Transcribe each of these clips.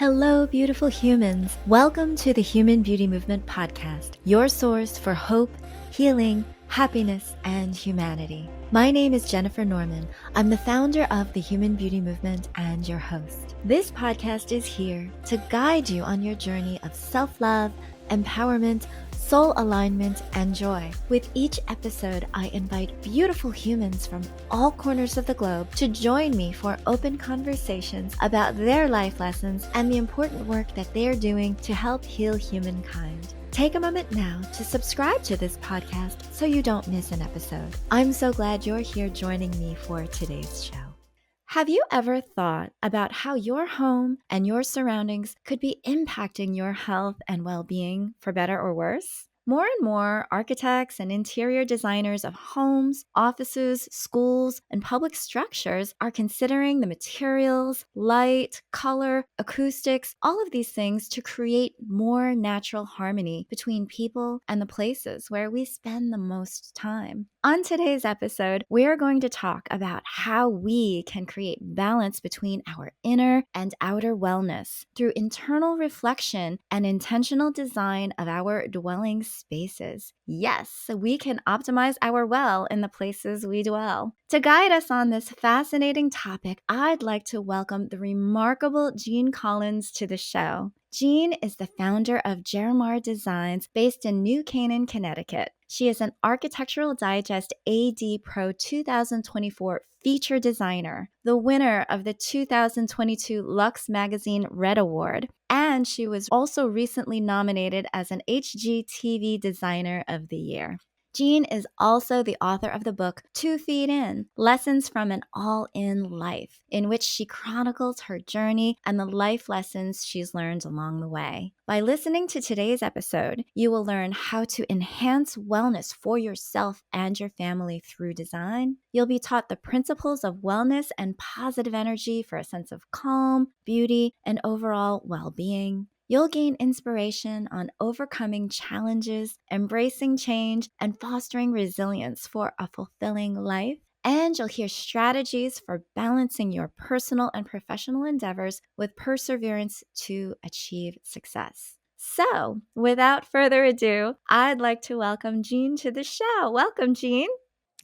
Hello, beautiful humans. Welcome to the Human Beauty Movement podcast, your source for hope, healing, happiness, and humanity. My name is Jennifer Norman. I'm the founder of the Human Beauty Movement and your host. This podcast is here to guide you on your journey of self-love, empowerment, soul alignment, and joy. With each episode, I invite beautiful humans from all corners of the globe to join me for open conversations about their life lessons and the important work that they're doing to help heal humankind. Take a moment now to subscribe to this podcast so you don't miss an episode. I'm so glad you're here joining me for today's show. Have you ever thought about how your home and your surroundings could be impacting your health and well-being for better or worse? More and more architects and interior designers of homes, offices, schools, and public structures are considering the materials, light, color, acoustics, all of these things to create more natural harmony between people and the places where we spend the most time. On today's episode, we're going to talk about how we can create balance between our inner and outer wellness through internal reflection and intentional design of our dwelling spaces. Yes, we can optimize our well in the places we dwell. To guide us on this fascinating topic, I'd like to welcome the remarkable Jeanne Collins to the show. Jeanne is the founder of Jeramar Designs based in New Canaan, Connecticut. She is an Architectural Digest AD Pro 2024 feature designer, the winner of the 2022 Luxe Magazine Red Award, and she was also recently nominated as an HGTV Designer of the Year. Jeanne is also the author of the book 2 Feet In, Lessons from an All-In Life, in which she chronicles her journey and the life lessons she's learned along the way. By listening to today's episode, you will learn how to enhance wellness for yourself and your family through design. You'll be taught the principles of wellness and positive energy for a sense of calm, beauty, and overall well-being. You'll gain inspiration on overcoming challenges, embracing change, and fostering resilience for a fulfilling life. And you'll hear strategies for balancing your personal and professional endeavors with perseverance to achieve success. So, without further ado, I'd like to welcome Jeanne to the show. Welcome, Jeanne.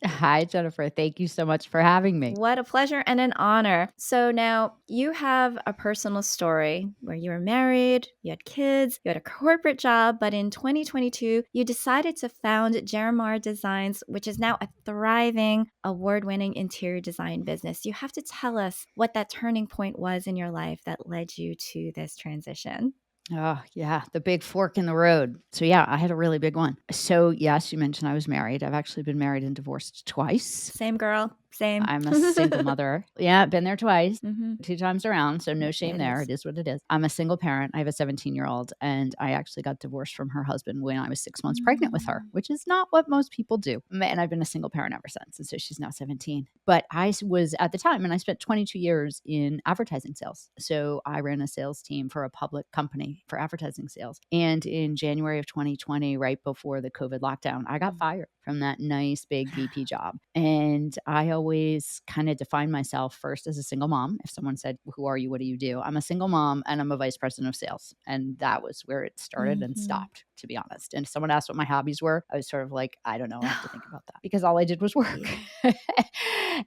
Hi, Jennifer. Thank you so much for having me. What a pleasure and an honor. So now you have a personal story where you were married, you had kids, you had a corporate job, but in 2022, you decided to found Jeramar Designs, which is now a thriving, award-winning interior design business. You have to tell us what that turning point was in your life that led you to this transition. Oh, yeah, the big fork in the road. So, yeah, I had a really big one. So, yes, you mentioned I was married. I've actually been married and divorced twice. Same girl, same. I'm a single mother. Yeah, been there twice, Mm-hmm. 2 times around. So, no shame there. It is what it is. I'm a single parent. I have a 17-year-old, and I actually got divorced from her husband when I was 6 months pregnant with her, which is not what most people do. And I've been a single parent ever since. And so she's now 17. But I was at the time, and I spent 22 years in advertising sales. So, I ran a sales team for a public company for advertising sales. And in January of 2020, right before the COVID lockdown, I got fired from that nice big VP job. And I always kind of defined myself first as a single mom. If someone said, "Who are you? What do you do?" I'm a single mom and I'm a vice president of sales. And that was where it started and stopped, to be honest. And if someone asked what my hobbies were, I was sort of like, I don't know. I have to think about that because all I did was work.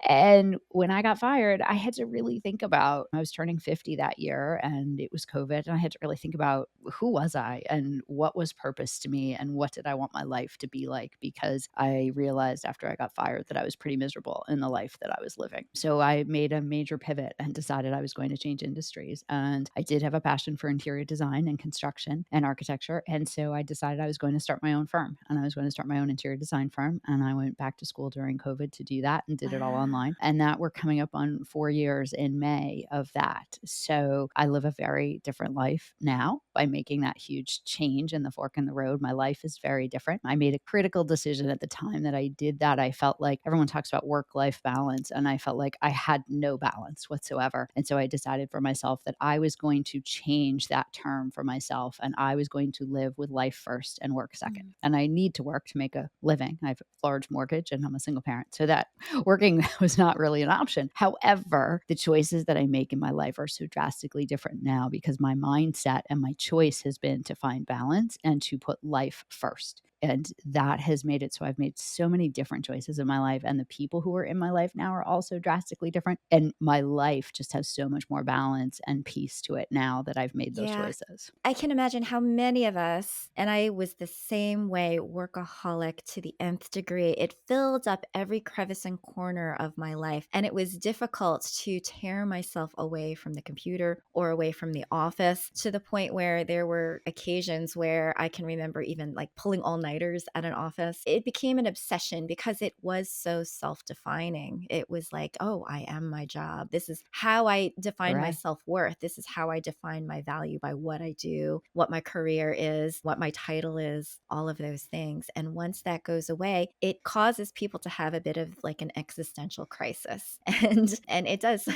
And when I got fired, I had to really think about, I was turning 50 that year and it was COVID. And I had to really think about who was I and what was purpose to me and what did I want my life to be like? Because I realized after I got fired that I was pretty miserable in the life that I was living. So I made a major pivot and decided I was going to change industries. And I did have a passion for interior design and construction and architecture. And so I decided I was going to start my own firm and I was going to start my own interior design firm. And I went back to school during COVID to do that and did it all online. And that we're coming up on 4 years in May of that. So I live a very different life now by making that huge change in the fork in the road. My life is very different. I made a critical decision at the time that I did that. I felt like everyone talks about work-life balance, and I felt like I had no balance whatsoever. And so I decided for myself that I was going to change that term for myself, and I was going to live with life first and work second. And I need to work to make a living. I have a large mortgage and I'm a single parent. So that working was not really an option. However, the choices that I make in my life are so drastically different now because my mindset and my choice has been to find balance and to put life first. And that has made it so I've made so many different choices in my life. And the people who are in my life now are also drastically different. And my life just has so much more balance and peace to it now that I've made those Yeah. choices. I can imagine how many of us, and I was the same way, workaholic to the nth degree. It filled up every crevice and corner of my life. And it was difficult to tear myself away from the computer or away from the office, to the point where there were occasions where I can remember even like pulling all-nighters at an office. It became an obsession because it was so self-defining. It was like, oh, I am my job. This is how I define my Correct. self-worth. This is how I define my value, by what I do, what my career is, what my title is, all of those things. And once that goes away, it causes people to have a bit of like an existential crisis. And it does.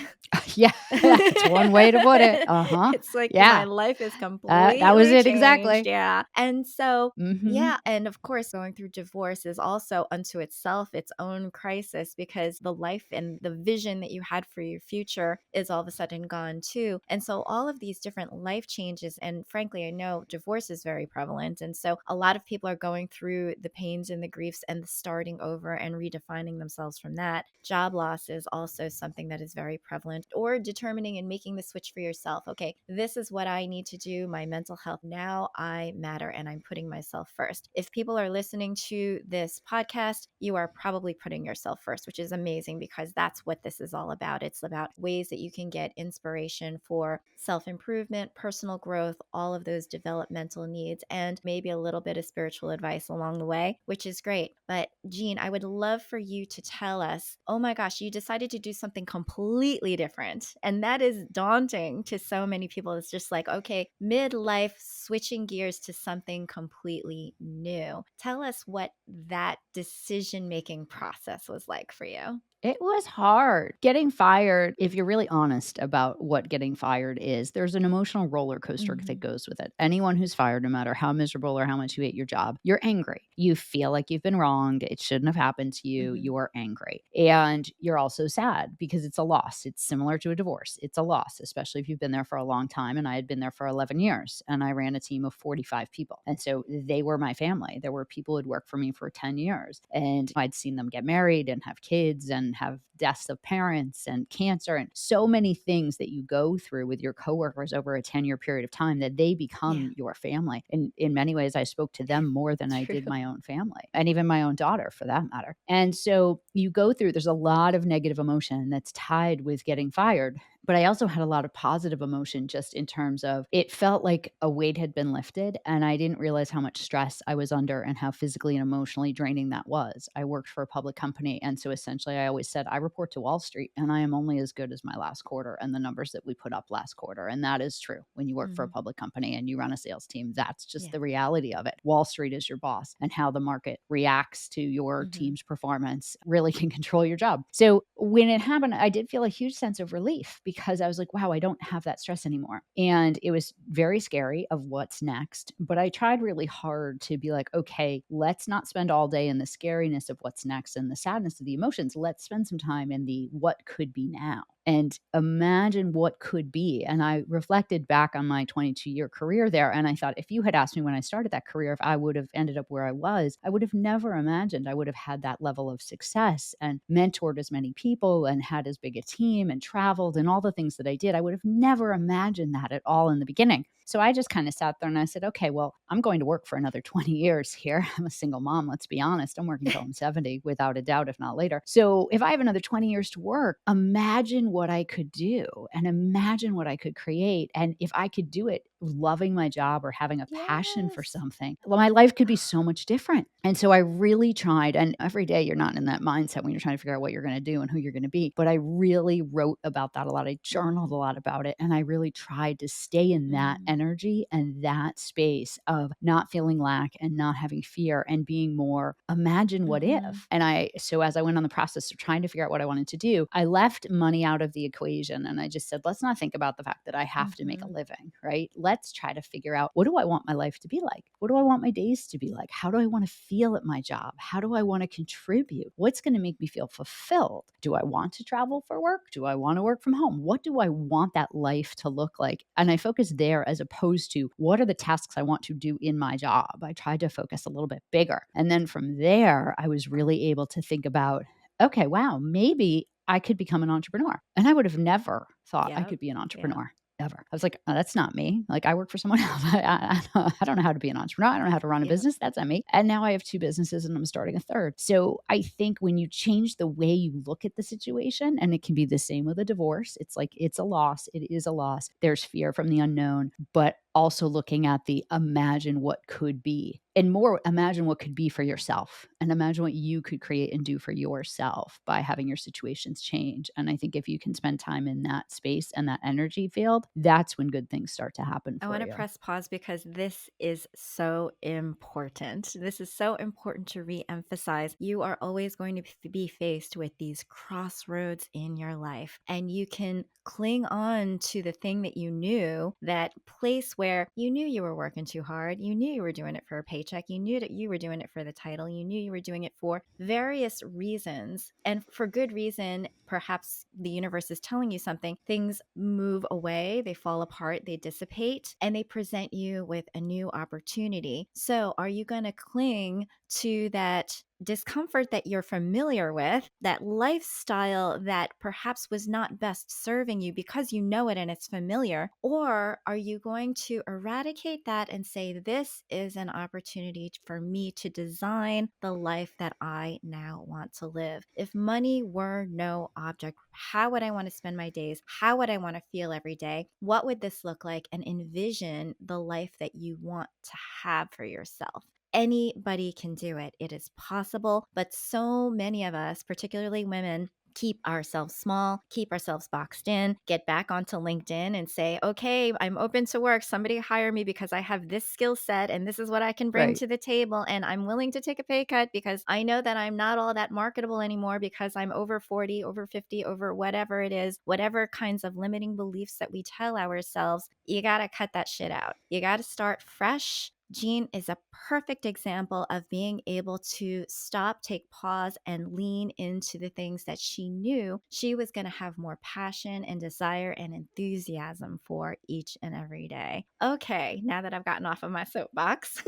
Yeah, that's one way to put it. It's like my Yeah, life is that was completely it changed. exactly. Yeah. And so, Hmm. yeah. And of course, going through divorce is also unto itself its own crisis, because the life and the vision that you had for your future is all of a sudden gone too. And so, all of these different life changes, and frankly, I know divorce is very prevalent. And so, a lot of people are going through the pains and the griefs and the starting over and redefining themselves from that. Job loss is also something that is very prevalent, or determining and making the switch for yourself. Okay, this is what I need to do. My mental health, now I matter, and I'm putting myself first. If people are listening to this podcast, you are probably putting yourself first, which is amazing, because that's what this is all about. It's about ways that you can get inspiration for self-improvement, personal growth, all of those developmental needs, and maybe a little bit of spiritual advice along the way, which is great. But Jeanne, I would love for you to tell us, oh my gosh, you decided to do something completely different. And that is daunting to so many people. It's just like, okay, midlife, switching gears to something completely new. Tell us what that decision-making process was like for you. It was hard. Getting fired, if you're really honest about what getting fired is, there's an emotional roller coaster that Mhm. goes with it. Anyone who's fired, no matter how miserable or how much you hate your job, you're angry. You feel like you've been wronged. It shouldn't have happened to you. Mhm. You're angry. And you're also sad because it's a loss. It's similar to a divorce. It's a loss, especially if you've been there for a long time. And I had been there for 11 years and I ran a team of 45 people. And so they were my family. There were people who'd worked for me for 10 years and I'd seen them get married and have kids and have deaths of parents and cancer and so many things that you go through with your coworkers over a 10-year period of time that they Yeah, become your family. And in many ways, I spoke to them more than I true. did my own family and even my own daughter for that matter. And so you go through, there's a lot of negative emotion that's tied with getting fired. But I also had a lot of positive emotion just in terms of it felt like a weight had been lifted and I didn't realize how much stress I was under and how physically and emotionally draining that was. I worked for a public company. And so essentially, I always said, I report to Wall Street and I am only as good as my last quarter and the numbers that we put up last quarter. And that is true. When you work for a Mhm. public company and you run a sales team, that's just Yeah. the reality of it. Wall Street is your boss and how the market reacts to your Mhm. team's performance really can control your job. So when it happened, I did feel a huge sense of relief because I was like, wow, I don't have that stress anymore. And it was very scary of what's next. But I tried really hard to be like, okay, let's not spend all day in the scariness of what's next and the sadness of the emotions. Let's spend some time in the what could be now and imagine what could be. And I reflected back on my 22-year career there. And I thought, if you had asked me when I started that career, if I would have ended up where I was, I would have never imagined I would have had that level of success and mentored as many people and had as big a team and traveled and all the things that I did. I would have never imagined that at all in the beginning. So I just kind of sat there and I said, okay, well, I'm going to work for another 20 years here. I'm a single mom, let's be honest. I'm working until I'm 70, without a doubt, if not later. So if I have another 20 years to work, imagine what I could do and imagine what I could create. And if I could do it loving my job or having a passion for Yes. something, well, my life could be so much different. And so I really tried. And every day you're not in that mindset when you're trying to figure out what you're going to do and who you're going to be. But I really wrote about that a lot. I journaled a Mhm. lot about it. And I really tried to stay in that Mhm. energy and that space of not feeling lack and not having fear and being more imagine what Mhm. if. And so as I went on the process of trying to figure out what I wanted to do, I left money out of the equation. And I just said, let's not think about the fact that I have to make a Mhm. living, right? let's try to figure out, what do I want my life to be like? What do I want my days to be like? How do I want to feel at my job? How do I want to contribute? What's going to make me feel fulfilled? Do I want to travel for work? Do I want to work from home? What do I want that life to look like? And I focus there as opposed to, what are the tasks I want to do in my job? I tried to focus a little bit bigger. And then from there, I was really able to think about, okay, wow, maybe I could become an entrepreneur. And I would have never thought I Yep. could be an Yeah. entrepreneur. Ever. I was like, oh, that's not me. Like, I work for someone else. I don't know how to be an entrepreneur. I don't know how to run a Yep. business. That's not me. And now I have 2 businesses and I'm starting a third. So I think when you change the way you look at the situation, and it can be the same with a divorce, it's like, it's a loss. It is a loss. There's fear from the unknown, but also looking at the imagine what could be, and more imagine what could be for yourself, and imagine what you could create and do for yourself by having your situations change. And I think if you can spend time in that space and that energy field, that's when good things start to happen I for want to you. press pause because this is so important. This is so important to re-emphasize. You are always going to be faced with these crossroads in your life, and you can cling on to the thing that you knew, that place where you knew you were working too hard. You knew you were doing it for a paycheck. You knew that you were doing it for the title. You knew you were doing it for various reasons, and for good reason. Perhaps the universe is telling you something. Things move away, they fall apart, they dissipate, and they present you with a new opportunity. So, are you going to cling to that discomfort that you're familiar with, that lifestyle that perhaps was not best serving you because you know it and it's familiar? Or are you going to eradicate that and say, this is an opportunity for me to design the life that I now want to live? If money were no object, how would I want to spend my days? How would I want to feel every day? What would this look like? And envision the life that you want to have for yourself. Anybody can do it. It is possible. But so many of us, particularly women, keep ourselves small, keep ourselves boxed in, get back onto LinkedIn and say, okay, I'm open to work. Somebody hire me because I have this skill set and this is what I can bring Right. to the table. And I'm willing to take a pay cut because I know that I'm not all that marketable anymore because I'm over 40, over 50, over whatever it is, whatever kinds of limiting beliefs that we tell ourselves. You got to cut that shit out. You got to start fresh. Jeanne is a perfect example of being able to stop, take pause, and lean into the things that she knew she was going to have more passion and desire and enthusiasm for each and every day. Okay, now that I've gotten off of my soapbox,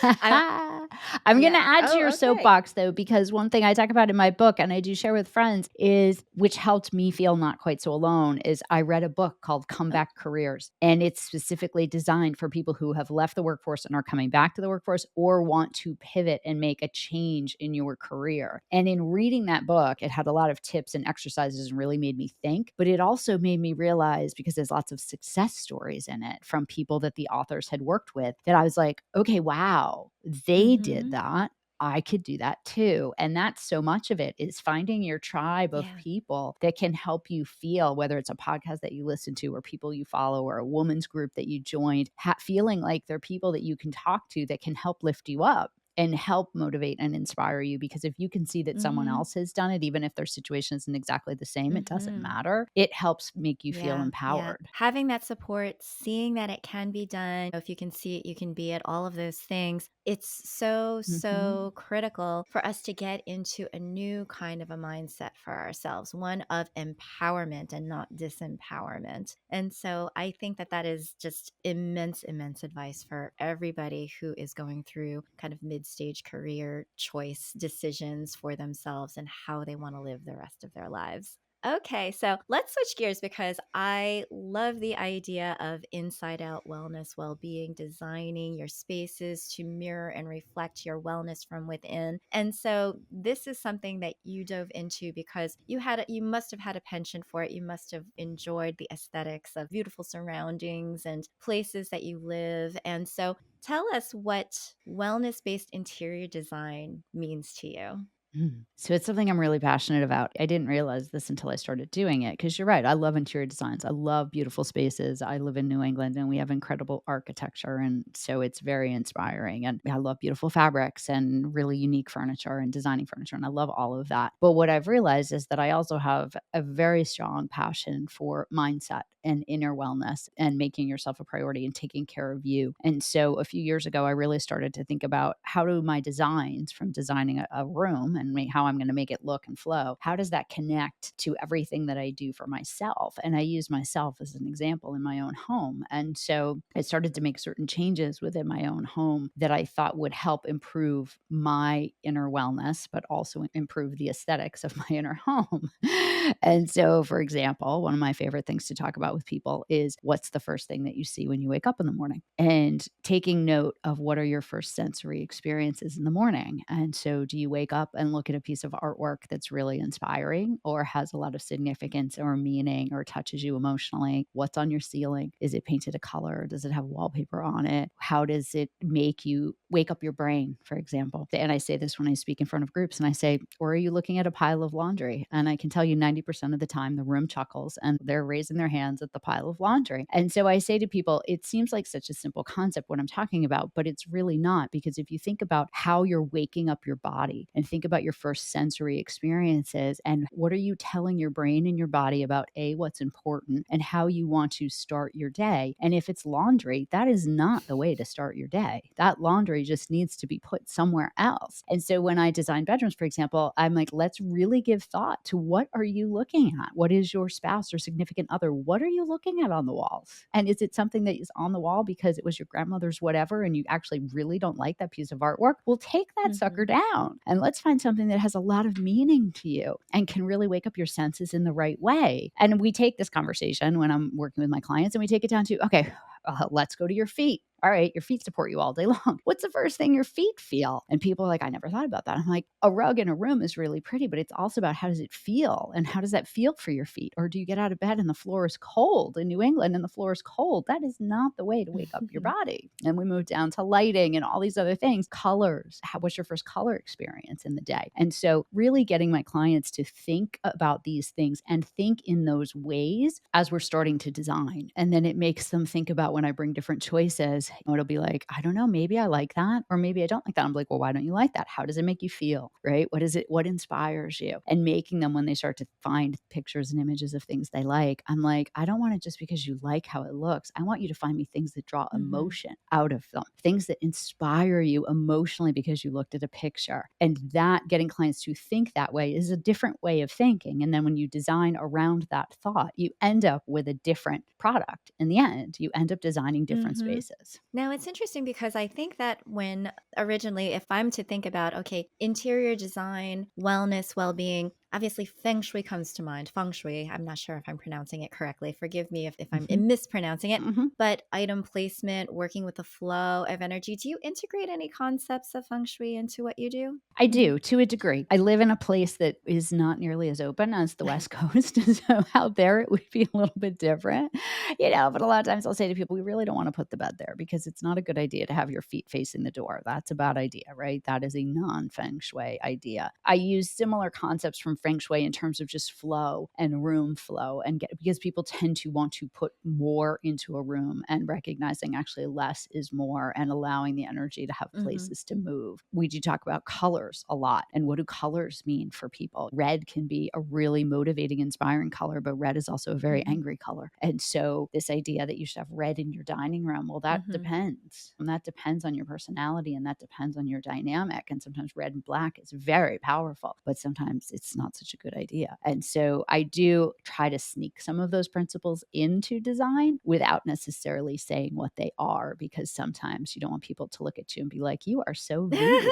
I I'm going to yeah. add to your Oh, okay. soapbox though, because one thing I talk about in my book and I do share with friends is, which helped me feel not quite so alone, is I read a book called Oh, Comeback Careers. And it's specifically designed for people who have left the workforce and are coming back to the workforce or want to pivot and make a change in your career. And in reading that book, it had a lot of tips and exercises and really made me think, but it also made me realize, because there's lots of success stories in it from people that the authors had worked with, that I was like, okay, wow, they did mm-hmm. that. I could do that too. And that's so much of it, is finding your tribe of Yeah. people that can help you feel, whether it's a podcast that you listen to or people you follow or a woman's group that you joined, feeling like they're people that you can talk to that can help lift you up and help motivate and inspire you. Because if you can see that someone Mm-hmm. else has done it, even if their situation isn't exactly the same, it doesn't Mm-hmm. matter. It helps make you feel Yeah, yeah. empowered. Having that support, seeing that it can be done. If you can see it, you can be it, all of those things. It's so, Mhm. so critical for us to get into a new kind of a mindset for ourselves, one of empowerment and not disempowerment. And so I think that that is just immense, immense advice for everybody who is going through kind of mid-stage career choice decisions for themselves and how they want to live the rest of their lives. Okay, so let's switch gears because I love the idea of inside out wellness, well being, designing your spaces to mirror and reflect your wellness from within. And so this is something that you dove into because you must have had a penchant for it. You must have enjoyed the aesthetics of beautiful surroundings and places that you live. And so tell us what wellness based interior design means to you. So it's something I'm really passionate about. I didn't realize this until I started doing it because you're right. I love interior designs. I love beautiful spaces. I live in New England and we have incredible architecture. And so it's very inspiring. And I love beautiful fabrics and really unique furniture and designing furniture. And I love all of that. But what I've realized is that I also have a very strong passion for mindset and inner wellness and making yourself a priority and taking care of you. And so a few years ago, I really started to think about how do my designs from designing a room and how I'm going to make it look and flow, how does that connect to everything that I do for myself? And I use myself as an example in my own home. And so I started to make certain changes within my own home that I thought would help improve my inner wellness, but also improve the aesthetics of my inner home. And so, for example, one of my favorite things to talk about with people is what's the first thing that you see when you wake up in the morning, and taking note of what are your first sensory experiences in the morning. And so, do you wake up and look at a piece of artwork that's really inspiring or has a lot of significance or meaning or touches you emotionally? What's on your ceiling? Is it painted a color? Does it have wallpaper on it? How does it make you wake up your brain, for example? And I say this when I speak in front of groups and I say, or are you looking at a pile of laundry? And I can tell you 90% of the time the room chuckles and they're raising their hands at the pile of laundry. And so I say to people, it seems like such a simple concept what I'm talking about, but it's really not, because if you think about how you're waking up your body and think about your first sensory experiences and what are you telling your brain and your body about what's important and how you want to start your day. And if it's laundry, that is not the way to start your day. That laundry just needs to be put somewhere else. And so when I design bedrooms, for example, I'm like, let's really give thought to what are you looking at? What is your spouse or significant other? What are you looking at on the walls? And is it something that is on the wall because it was your grandmother's whatever and you actually really don't like that piece of artwork? Well, take that sucker down and let's find something that has a lot of meaning to you and can really wake up your senses in the right way. And we take this conversation when I'm working with my clients and we take it down to, okay, let's go to your feet. All right, your feet support you all day long. What's the first thing your feet feel? And people are like, I never thought about that. I'm like, a rug in a room is really pretty, but it's also about how does it feel and how does that feel for your feet? Or do you get out of bed and the floor is cold in New England and the floor is cold? That is not the way to wake up your body. And we move down to lighting and all these other things, colors. What's your first color experience in the day? And so really getting my clients to think about these things and think in those ways as we're starting to design. And then it makes them think about when I bring different choices, it'll be like, I don't know, maybe I like that, or maybe I don't like that. I'm like, well, why don't you like that? How does it make you feel? Right? What is it? What inspires you? And making them, when they start to find pictures and images of things they like, I'm like, I don't want it just because you like how it looks. I want you to find me things that draw emotion out of them, things that inspire you emotionally because you looked at a picture. And that getting clients to think that way is a different way of thinking. And then when you design around that thought, you end up with a different product in the end. You end up designing different spaces. Now, it's interesting because I think that when originally, if I'm to think about, okay, interior design, wellness, well being, obviously Feng Shui comes to mind. Feng Shui, I'm not sure if I'm pronouncing it correctly. Forgive me if I'm mispronouncing it, but item placement, working with the flow of energy. Do you integrate any concepts of Feng Shui into what you do? I do, to a degree. I live in a place that is not nearly as open as the West Coast. So out there, it would be a little bit different, but a lot of times I'll say to people, we really don't want to put the bed there because it's not a good idea to have your feet facing the door. That's a bad idea, right? That is a non-Feng Shui idea. I use similar concepts from Feng Shui in terms of just flow and room flow, and because people tend to want to put more into a room and recognizing actually less is more and allowing the energy to have places to move. We do talk about colors a lot. And what do colors mean for people? Red can be a really motivating, inspiring color, but red is also a very angry color. And so this idea that you should have red in your dining room, well, that depends. And that depends on your personality and that depends on your dynamic. And sometimes red and black is very powerful, but sometimes it's not such a good idea. And so I do try to sneak some of those principles into design without necessarily saying what they are, because sometimes you don't want people to look at you and be like, you are so voodoo.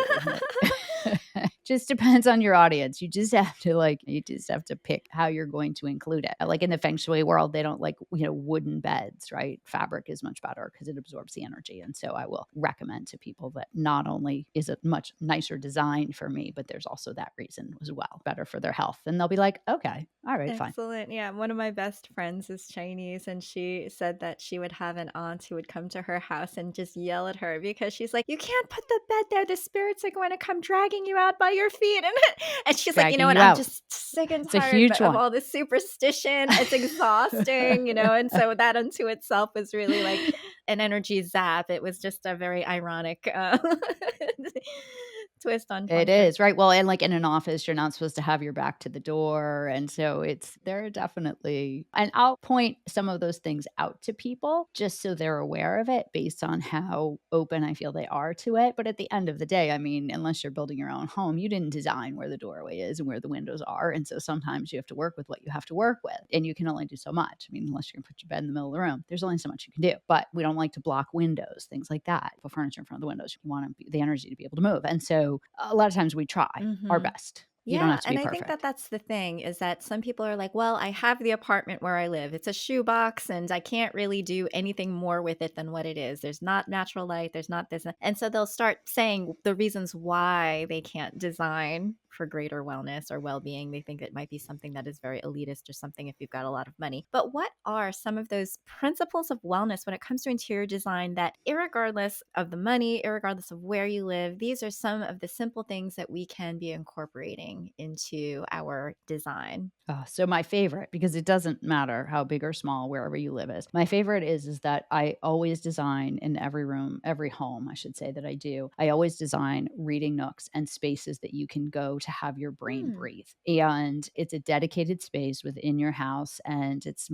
Just depends on your audience. You just have to pick how you're going to include it. Like in the Feng Shui world, they don't like, wooden beds, right? Fabric is much better because it absorbs the energy. And so I will recommend to people that not only is it much nicer design for me, but there's also that reason as well, better for their health. And they'll be like, okay, all right, fine. Excellent. Yeah. One of my best friends is Chinese, and she said that she would have an aunt who would come to her house and just yell at her because she's like, "You can't put the bed there. The spirits are going to come dragging you out by your feet." And she's like, "You know Dragging what? you I'm out. just sick and It's a tired huge of one. all this superstition. It's exhausting, And so that unto itself was really like an energy zap. It was just a very ironic twist on It feng shui. is, right? Well, and like in an office, you're not supposed to have your back to the door. And so there are definitely, and I'll point some of those things out to people just so they're aware of it based on how open I feel they are to it. But at the end of the day, I mean, unless you're building your own home, you didn't design where the doorway is and where the windows are. And so sometimes you have to work with what you have to work with. And you can only do so much. I mean, unless you're going to put your bed in the middle of the room, there's only so much you can do. But we don't like to block windows, things like that. Put furniture in front of the windows. You want the energy to be able to move. And so a lot of times we try our Mhm. best. You don't Yeah, have to be and I think that perfect. that's the thing is that some people are like, "Well, I have the apartment where I live. It's a shoebox and I can't really do anything more with it than what it is. There's not natural light, there's not this." And so they'll start saying the reasons why they can't design for greater wellness or well-being. They think it might be something that is very elitist or something if you've got a lot of money. But what are some of those principles of wellness when it comes to interior design that irregardless of the money, irregardless of where you live, these are some of the simple things that we can be incorporating into our design? Oh, so my favorite, because it doesn't matter how big or small wherever you live is. My favorite is that I always design in every room, every home, I should say that I do. I always design reading nooks and spaces that you can go to have your brain Hmm. breathe. And it's a dedicated space within your house, and it's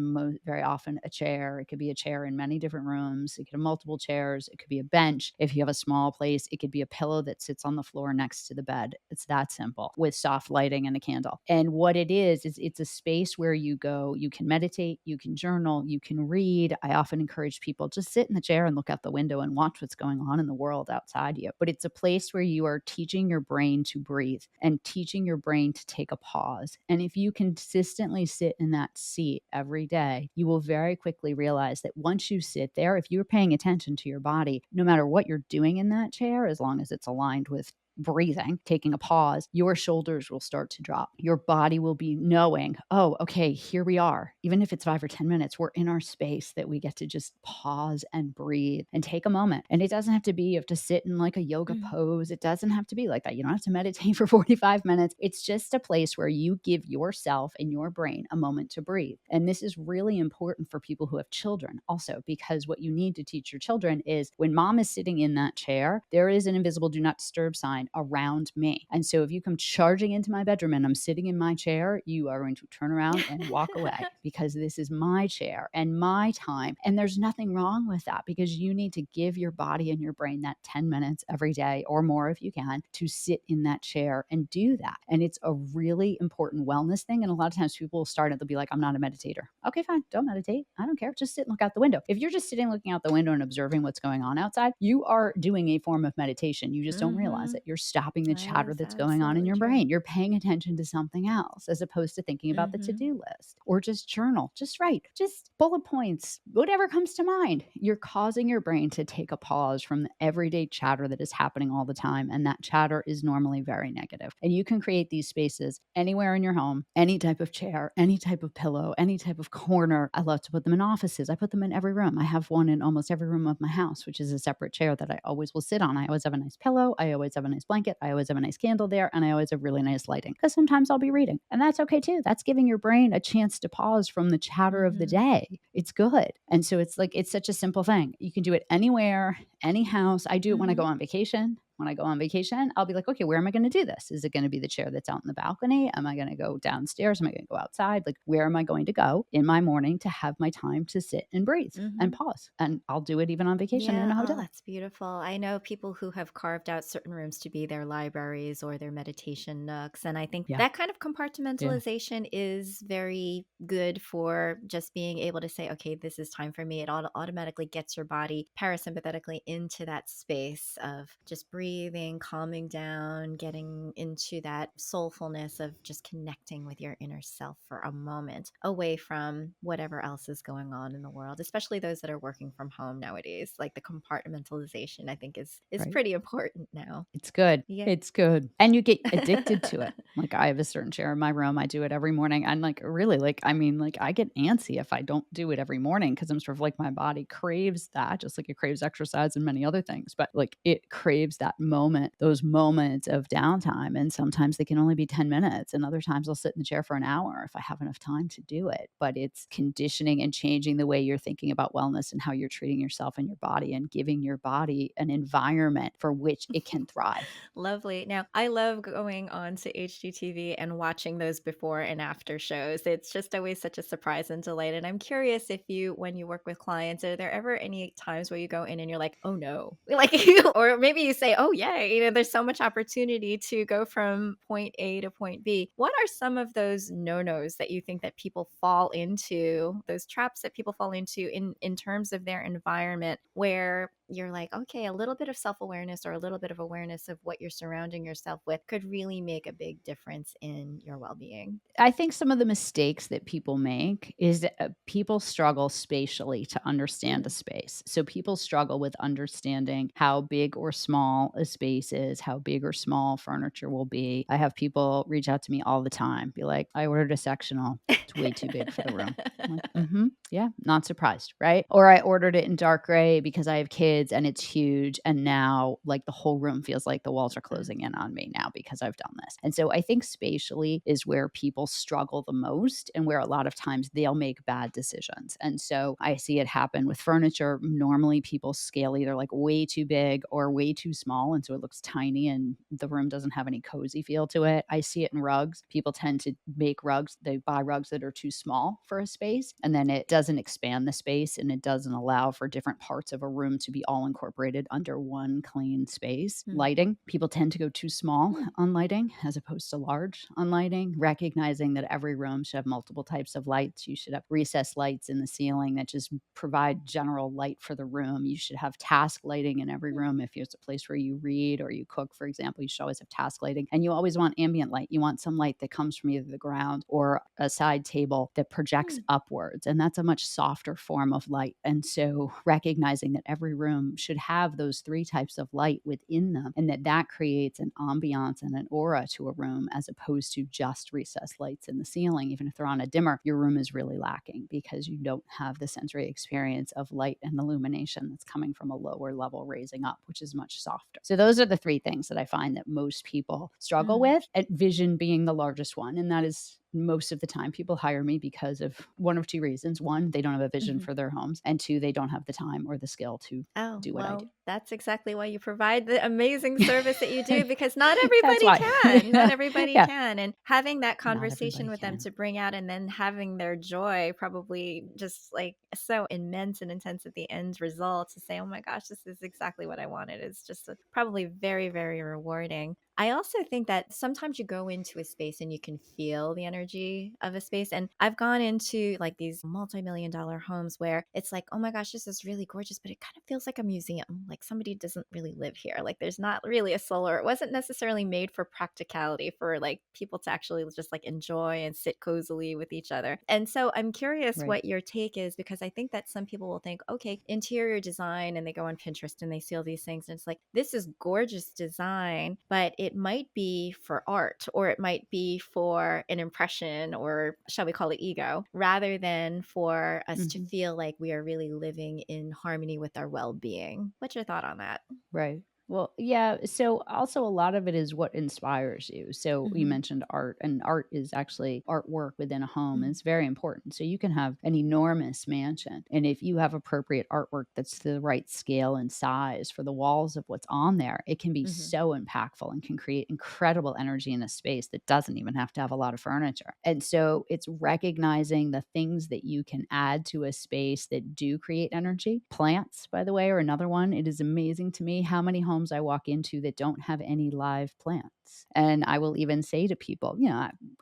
very often a chair. It could be a chair in many different rooms. It could have multiple chairs. It could be a bench. If you have a small place, it could be a pillow that sits on the floor next to the bed. It's that simple with soft lighting and a candle. And what it is it's a space where you go, you can meditate, you can journal, you can read. I often encourage people just sit in the chair and look out the window and watch what's going on in the world outside you. But it's a place where you are teaching your brain to breathe and teaching your brain to take a pause. And if you consistently sit in that seat every day, you will very quickly realize that once you sit there, if you're paying attention to your body, no matter what you're doing in that chair, as long as it's aligned with breathing, taking a pause, your shoulders will start to drop. Your body will be knowing, oh, okay, here we are. Even if it's 5 or 10 minutes, we're in our space that we get to just pause and breathe and take a moment. And it doesn't have to be, you have to sit in like a yoga Mhm. pose. It doesn't have to be like that. You don't have to meditate for 45 minutes. It's just a place where you give yourself and your brain a moment to breathe. And this is really important for people who have children also, because what you need to teach your children is when mom is sitting in that chair, there is an invisible do not disturb sign around me. And so if you come charging into my bedroom and I'm sitting in my chair, you are going to turn around and walk away because this is my chair and my time. And there's nothing wrong with that because you need to give your body and your brain that 10 minutes every day or more if you can to sit in that chair and do that. And it's a really important wellness thing. And a lot of times people will start it, they'll be like, I'm not a meditator. Okay, fine. Don't meditate. I don't care. Just sit and look out the window. If you're just sitting looking out the window and observing what's going on outside, you are doing a form of meditation. You just don't realize Mhm. it. You're stopping the That chatter is that's going on in absolutely your true. brain. You're paying attention to something else as opposed to thinking about the Mhm. to-do list or just journal. Just write, just bullet points, whatever comes to mind. You're causing your brain to take a pause from the everyday chatter that is happening all the time. And that chatter is normally very negative. And you can create these spaces anywhere in your home, any type of chair, any type of pillow, any type of corner. I love to put them in offices. I put them in every room. I have one in almost every room of my house, which is a separate chair that I always will sit on. I always have a nice pillow. I always have a nice blanket. I always have a nice candle there. And I always have really nice lighting because sometimes I'll be reading. And that's okay too. That's giving your brain a chance to pause from the chatter of the Mhm. day. It's good. And so it's like, it's such a simple thing. You can do it anywhere, any house. I do it when I go Mhm. on vacation. When I go on vacation, I'll be like, okay, where am I going to do this? Is it going to be the chair that's out in the balcony? Am I going to go downstairs? Am I going to go outside? Like, where am I going to go in my morning to have my time to sit and breathe and Mhm. pause? And I'll do it even on vacation in Yeah, a oh, hotel. that's beautiful. I know people who have carved out certain rooms to be their libraries or their meditation nooks. And I think Yeah. that kind of Yeah. compartmentalization is very good for just being able to say, okay, this is time for me. It automatically gets your body parasympathetically into that space of just breathing, calming down, getting into that soulfulness of just connecting with your inner self for a moment away from whatever else is going on in the world, especially those that are working from home nowadays. Like the compartmentalization, I think is Right. pretty important now. It's good. Yeah. It's good. And you get addicted to it. Like, I have a certain chair in my room. I do it every morning. And like, really, like, I mean, like, I get antsy if I don't do it every morning because I'm sort of like, my body craves that, just like it craves exercise and many other things. But like, it craves that moment, those moments of downtime. And sometimes they can only be 10 minutes. And other times I'll sit in the chair for an hour if I have enough time to do it. But it's conditioning and changing the way you're thinking about wellness and how you're treating yourself and your body and giving your body an environment for which it can thrive. Lovely. Now, I love going on to HGTV and watching those before and after shows. It's just always such a surprise and delight. And I'm curious if you, when you work with clients, are there ever any times where you go in and you're like, oh no, like, or maybe you say, oh yeah, there's so much opportunity to go from point A to point B. What are some of those no-nos that you think that people fall into, those traps that people fall into in terms of their environment, where you're like, okay, a little bit of self awareness or a little bit of awareness of what you're surrounding yourself with could really make a big difference in your well being? I think some of the mistakes that people make is that people struggle spatially to understand a Mm. space. So people struggle with understanding how big or small a space is, how big or small furniture will be. I have people reach out to me all the time, be like, I ordered a sectional. It's way too big for the room. I'm like, yeah, not surprised, right? Or I ordered it in dark gray because I have kids and it's huge. And now, like, the whole room feels like the walls are closing in on me now because I've done this. And so I think spatially is where people struggle the most and where a lot of times they'll make bad decisions. And so I see it happen with furniture. Normally, people scale either like way too big or way too small. And so it looks tiny and the room doesn't have any cozy feel to it. I see it in rugs. People tend to make rugs, they buy rugs that are too small for a space, and then it doesn't expand the space and it doesn't allow for different parts of a room to be all incorporated under one clean space. Mm. Lighting, people tend to go too small Mm. on lighting as opposed to large on lighting, recognizing that every room should have multiple types of lights. You should have recessed lights in the ceiling that just provide general light for the room. You should have task lighting in every room. If it's a place where you read or you cook, for example, you should always have task lighting. And you always want ambient light. You want some light that comes from either the ground or a side table that projects Mm. upwards. And that's a much softer form of light. And so recognizing that every room should have those three types of light within them and that creates an ambiance and an aura to a room as opposed to just recessed lights in the ceiling. Even if they're on a dimmer, your room is really lacking because you don't have the sensory experience of light and illumination that's coming from a lower level raising up, which is much softer. So those are the three things that I find that most people struggle Mm. with, at vision being the largest one. And that is most of the time people hire me because of one of two reasons. One, they don't have a vision Mhm. for their homes. And two, they don't have the time or the skill to Oh, do what I do. well, that's exactly why you provide the amazing service that you do, because not That's everybody why. can. Not everybody Yeah. can. And having that Not conversation everybody with them can. to bring out and then having their joy probably just like so immense and intense at the end result to say, oh my gosh, this is exactly what I wanted. It's just probably very, very rewarding. I also think that sometimes you go into a space and you can feel the energy of a space. And I've gone into like these multi-million dollar homes where it's like, oh my gosh, this is really gorgeous, but it kind of feels like a museum. Like somebody doesn't really live here. Like there's not really a soul, or it wasn't necessarily made for practicality for like people to actually just like enjoy and sit cozily with each other. And so I'm curious Right. what your take is, because I think that some people will think, okay, interior design, and they go on Pinterest and they see all these things and it's like, this is gorgeous design, but it might be for art, or it might be for an impression, or shall we call it ego, rather than for us to Mhm. feel like we are really living in harmony with our well-being. What's your thought on that? Right. Well, yeah. So also a lot of it is what inspires you. So you Mhm. mentioned art, and art is actually artwork within a home. And Mhm. it's very important. So you can have an enormous mansion. And if you have appropriate artwork that's the right scale and size for the walls of what's on there, it can be Mhm. so impactful and can create incredible energy in a space that doesn't even have to have a lot of furniture. And so it's recognizing the things that you can add to a space that do create energy. Plants, by the way, are another one. It is amazing to me how many homes I walk into that don't have any live plants. And I will even say to people,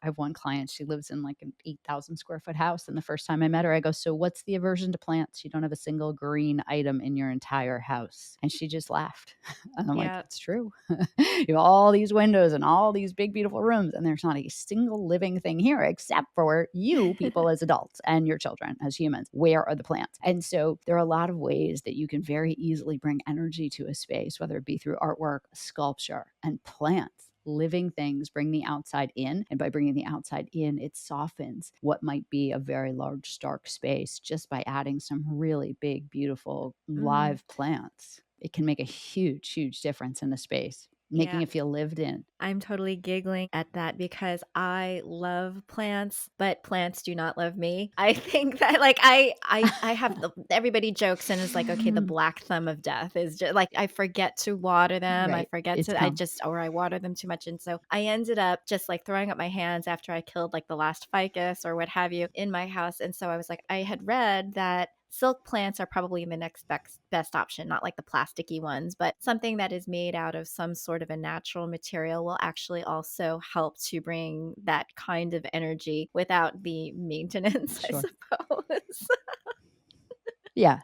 I have one client, she lives in like an 8,000 square foot house. And the first time I met her, I go, so what's the aversion to plants? You don't have a single green item in your entire house. And she just laughed. And I'm like, Yeah. it's true. You have all these windows and all these big, beautiful rooms, and there's not a single living thing here except for you people as adults and your children as humans. Where are the plants? And so there are a lot of ways that you can very easily bring energy to a space, whether it be through artwork, sculpture, and plants. Living things bring the outside in. And by bringing the outside in, it softens what might be a very large, stark space just by adding some really big, beautiful, live plants. It can make a huge, huge difference in the space, making Yeah. it feel lived in. I'm totally giggling at that because I love plants, but plants do not love me. I think that like I have everybody jokes and is like, okay, the black thumb of death is just like I forget to water them. I Right. forget It's to I come. just or I water them too much. And so I ended up just like throwing up my hands after I killed like the last ficus or what have you in my house. And so I was like, I had read that silk plants are probably the next best option, not like the plasticky ones, but something that is made out of some sort of a natural material will actually also help to bring that kind of energy without the maintenance, I Sure. suppose. Yeah.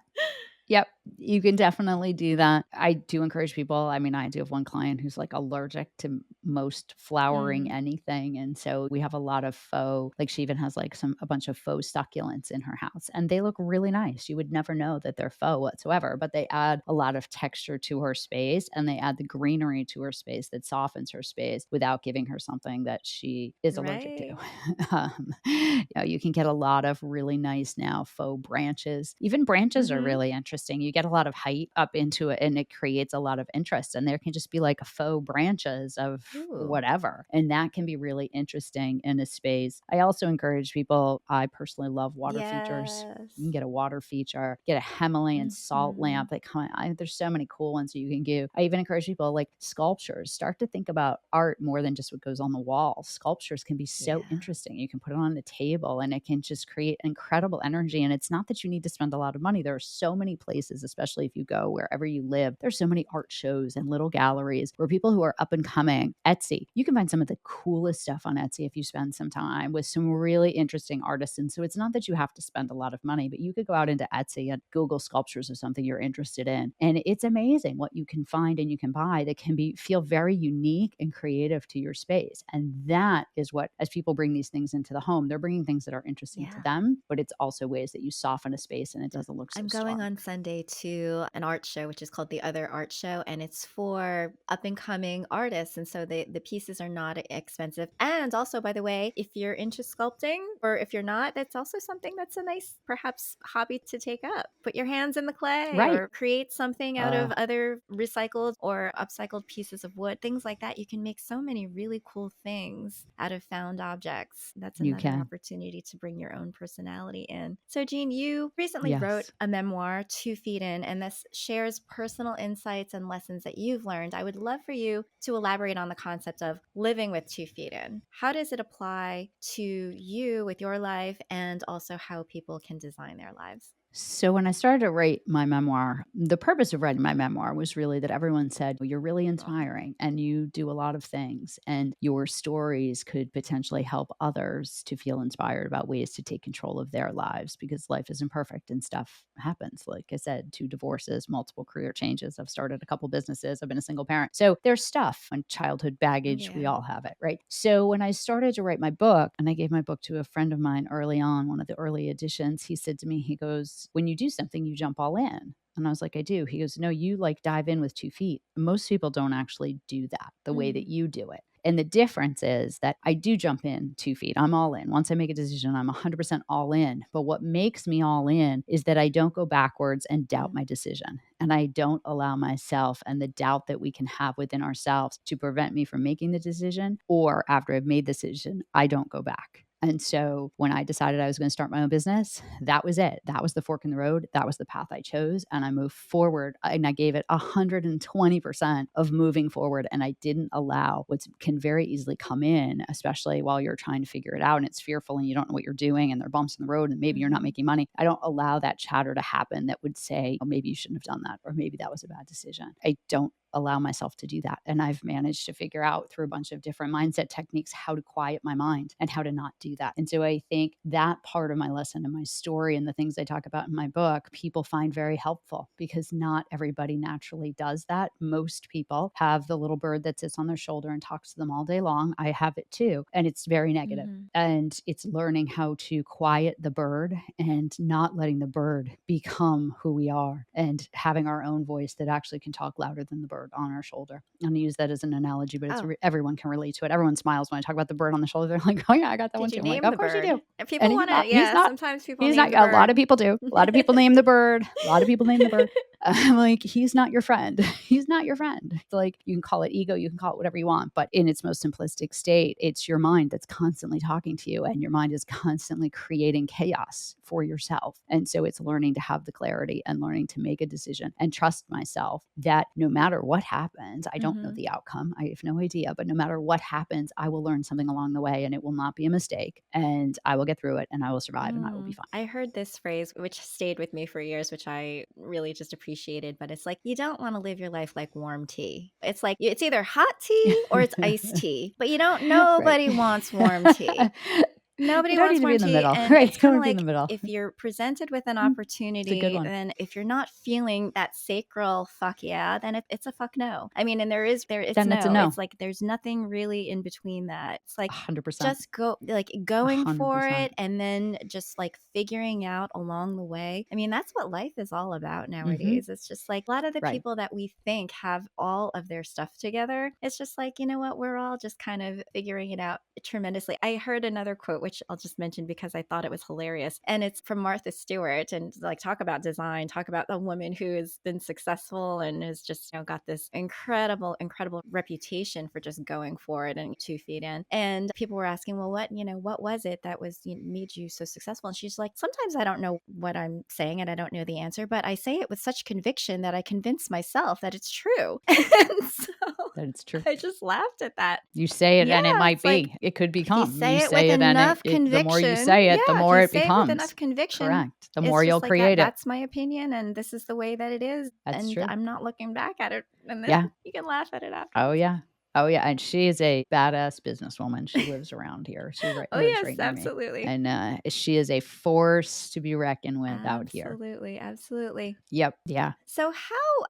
Yep, you can definitely do that. I do encourage people. I mean, I do have one client who's like allergic to most flowering Mm, anything. And so we have a lot of faux, like she even has like a bunch of faux succulents in her house and they look really nice. You would never know that they're faux whatsoever, but they add a lot of texture to her space and they add the greenery to her space that softens her space without giving her something that she is allergic to. right. You can get a lot of really nice now faux branches. Even branches are Mhm. really interesting. You get a lot of height up into it and it creates a lot of interest. And there can just be like faux branches of Ooh. whatever. And that can be really interesting in a space. I also encourage people, I personally love water features. You can Yes. get a water feature, get a Himalayan salt Mhm. lamp. There's so many cool ones that you can do. I even encourage people like sculptures. Start to think about art more than just what goes on the wall. Sculptures can be so Yeah. interesting. You can put it on the table and it can just create incredible energy. And it's not that you need to spend a lot of money. There are so many places, especially if you go wherever you live, there's so many art shows and little galleries where people who are up and coming, Etsy, you can find some of the coolest stuff on Etsy if you spend some time with some really interesting artists. And so it's not that you have to spend a lot of money, but you could go out into Etsy and Google sculptures of something you're interested in. And it's amazing what you can find and you can buy that can feel very unique and creative to your space. And that is what, as people bring these things into the home, they're bringing things that are interesting to Yeah. them, but it's also ways that you soften a space and it doesn't look so I'm going stark. on Sunday to an art show, which is called the Other Art Show, and it's for up and coming artists. And so the pieces are not expensive. And also, by the way, if you're into sculpting or if you're not, that's also something that's a nice, perhaps, hobby to take up. Put your hands in the clay Right. or create something out Uh, of other recycled or upcycled pieces of wood, things like that. You can make so many really cool things out of found objects. That's you another can. opportunity to bring your own personality in. So, Jean, you recently wrote Yes. a memoir, 2 Feet In, and this shares personal insights and lessons that you've learned. I would love for you to elaborate on the concept of living with 2 feet in. How does it apply to you with your life and also how people can design their lives? So when I started to write my memoir, the purpose of writing my memoir was really that everyone said, well, you're really Oh, inspiring and you do a lot of things and your stories could potentially help others to feel inspired about ways to take control of their lives because life isn't perfect and stuff happens. Like I said, 2 divorces, multiple career changes. I've started a couple businesses. I've been a single parent. So there's stuff and childhood baggage. We yeah. all have it, right? So when I started to write my book and I gave my book to a friend of mine early on, one of the early editions, he said to me, he goes, when you do something, you jump all in. And I was like, I do. He goes, no, you like dive in with 2 feet. Most people don't actually do that the way that Mm, you do it. And the difference is that I do jump in 2 feet. I'm all in. Once I make a decision, I'm 100% all in. But what makes me all in is that I don't go backwards and doubt mm, my decision. And I don't allow myself and the doubt that we can have within ourselves to prevent me from making the decision. Or after I've made the decision, I don't go back. And so when I decided I was going to start my own business, that was it. That was the fork in the road. That was the path I chose. And I moved forward and I gave it 120% of moving forward. And I didn't allow what can very easily come in, especially while you're trying to figure it out and it's fearful and you don't know what you're doing and there are bumps in the road and maybe you're not mhm. making money. I don't allow that chatter to happen that would say, oh, maybe you shouldn't have done that or maybe that was a bad decision. I don't allow myself to do that. And I've managed to figure out through a bunch of different mindset techniques how to quiet my mind and how to not do that. And so I think that part of my lesson and my story and the things I talk about in my book, people find very helpful because not everybody naturally does that. Most people have the little bird that sits on their shoulder and talks to them all day long. I have it too. And it's very negative. And it's learning how to quiet the bird and not letting the bird become who we are and having our own voice that actually can talk louder than the bird on our shoulder. I'm going to use that as an analogy, but it's everyone can relate to it. Everyone smiles when I talk about the bird on the shoulder. They're like, oh yeah, I got that one too. I'm like, of course you do. And people want to, sometimes people He's name not, the a lot bird. of people do. A lot of people name the bird. A lot of people name the bird. I'm like, he's not your friend. He's not your friend. It's like, you can call it ego, you can call it whatever you want, but in its most simplistic state, it's your mind that's constantly talking to you, and your mind is constantly creating chaos for yourself. And so it's learning to have the clarity and learning to make a decision and trust myself that no matter what happens, I don't know the outcome. I have no idea, but no matter what happens, I will learn something along the way, and it will not be a mistake, and I will get through it, and I will survive, and I will be fine. I heard this phrase, which stayed with me for years, which I really just appreciated, but it's like, you don't want to live your life like warm tea. It's like, it's either hot tea or it's iced tea, but nobody wants warm tea. Nobody You don't wants need to be warm in the tea. middle. And Right. it's kind Don't of be in like, the middle. if you're presented with an It's a good opportunity, one. then if you're not feeling that sacral fuck yeah, then it's a fuck no. I mean, and it's Then no. it's a no. It's like, there's nothing really in between that. It's like, 100%. just going for 100%. it, and then just like figuring out along the way. I mean, that's what life is all about nowadays. It's just like, a lot of the people that we think have all of their stuff together, it's just like, you know what, we're all just kind of figuring it out tremendously. I heard another quote, which I'll just mention because I thought it was hilarious, and it's from Martha Stewart, and like, talk about design, talk about a woman who has been successful and has just got this incredible reputation for just going for it and 2 feet in. And people were asking, well, what was it that made you so successful? And she's like, sometimes I don't know what I'm saying and I don't know the answer, but I say it with such conviction that I convince myself that it's true. And so that it's true. I just laughed at that. You say it, and it might be. Like, it could become. If you say it with enough conviction, the more you say it, the more it becomes. If you say it with enough conviction, correct. The more you'll like create it. That's my opinion, and this is the way that it is. That's true. I'm not looking back at it. And then you can laugh at it after. Oh yeah. Oh yeah, and she is a badass businesswoman. She lives around here. She lives right near absolutely. me. And she is a force to be reckoned with out here. Absolutely. Yep. Yeah. So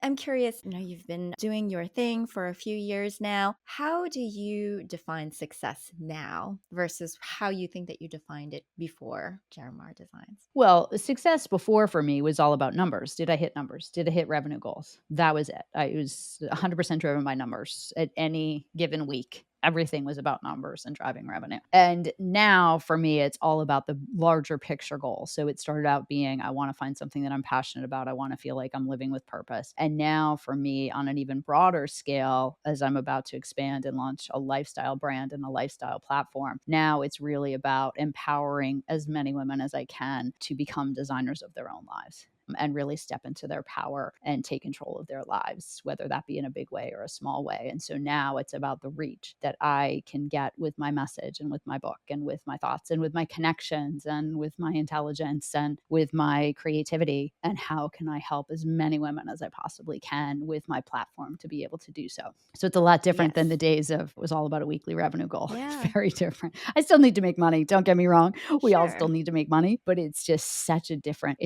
I'm curious, you've been doing your thing for a few years now. How do you define success now versus how you think that you defined it before Jeremiah Designs? Well, success before for me was all about numbers. Did I hit numbers? Did I hit revenue goals? That was it. I was 100% driven by numbers at any given week. Everything was about numbers and driving revenue. And now for me, it's all about the larger picture goal. So it started out being, I want to find something that I'm passionate about. I want to feel like I'm living with purpose. And now for me, on an even broader scale, as I'm about to expand and launch a lifestyle brand and a lifestyle platform, now it's really about empowering as many women as I can to become designers of their own lives and really step into their power and take control of their lives, whether that be in a big way or a small way. And so now it's about the reach that I can get with my message and with my book and with my thoughts and with my connections and with my intelligence and with my creativity. And how can I help as many women as I possibly can with my platform to be able to do so? So it's a lot different than the days of it was all about a weekly revenue goal. Yeah. It's very different. I still need to make money. Don't get me wrong. We all still need to make money, but it's just such a different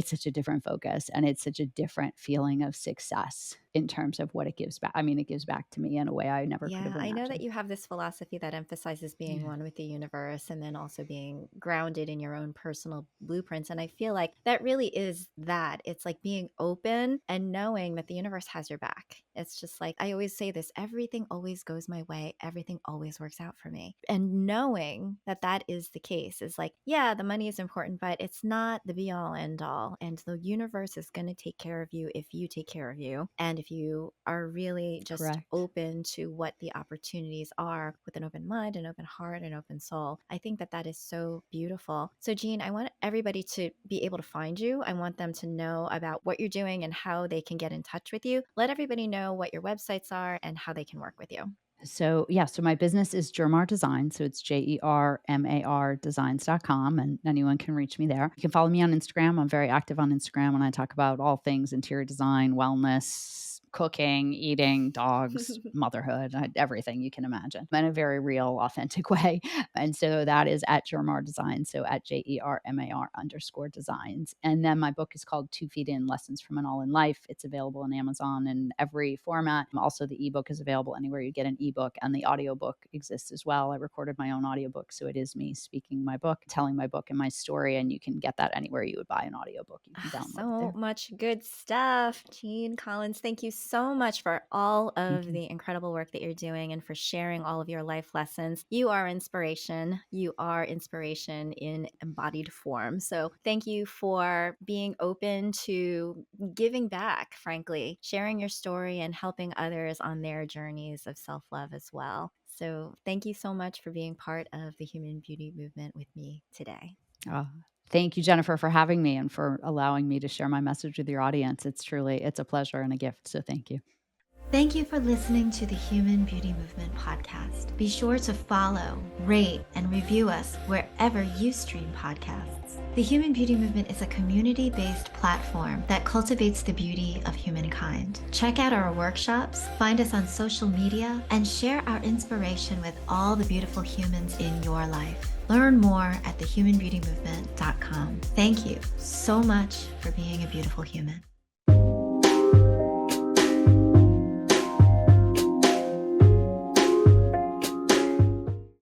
focus. And it's such a different feeling of success in terms of what it gives back. I mean, it gives back to me in a way I never could have imagined. I know that you have this philosophy that emphasizes being one with the universe and then also being grounded in your own personal blueprints. And I feel like that really is that. It's like being open and knowing that the universe has your back. It's just like, I always say this, everything always goes my way. Everything always works out for me. And knowing that that is the case is like, yeah, the money is important, but it's not the be all end all. And the universe is going to take care of you if you take care of you. And if you are really just open to what the opportunities are with an open mind, an open heart, an open soul, I think that that is so beautiful. So Jeanne, I want everybody to be able to find you. I want them to know about what you're doing and how they can get in touch with you. Let everybody know what your websites are and how they can work with you. So my business is Jermar Design. So it's JERMAR designs.com, and anyone can reach me there. You can follow me on Instagram. I'm very active on Instagram when I talk about all things interior design, wellness, cooking, eating, dogs, motherhood, everything you can imagine in a very real, authentic way. And so that is at Jermar Design. So at JERMAR_designs. And then my book is called 2 Feet In Lessons from an All in Life. It's available on Amazon in every format. Also, the ebook is available anywhere you get an ebook, and the audiobook exists as well. I recorded my own audiobook. So it is me speaking my book, telling my book and my story. And you can get that anywhere you would buy an audiobook. You can download it So there. much good stuff. Jeanne Collins, thank you so much for all of the incredible work that you're doing and for sharing all of your life lessons. You are inspiration. You are inspiration in embodied form. So thank you for being open to giving back, frankly, sharing your story and helping others on their journeys of self-love as well. So thank you so much for being part of the Human Beauty Movement with me today. Thank you, Jennifer, for having me and for allowing me to share my message with your audience. It's a pleasure and a gift. So thank you. Thank you for listening to the Human Beauty Movement podcast. Be sure to follow, rate, and review us wherever you stream podcasts. The Human Beauty Movement is a community-based platform that cultivates the beauty of humankind. Check out our workshops, find us on social media, and share our inspiration with all the beautiful humans in your life. Learn more at thehumanbeautymovement.com. Thank you so much for being a beautiful human.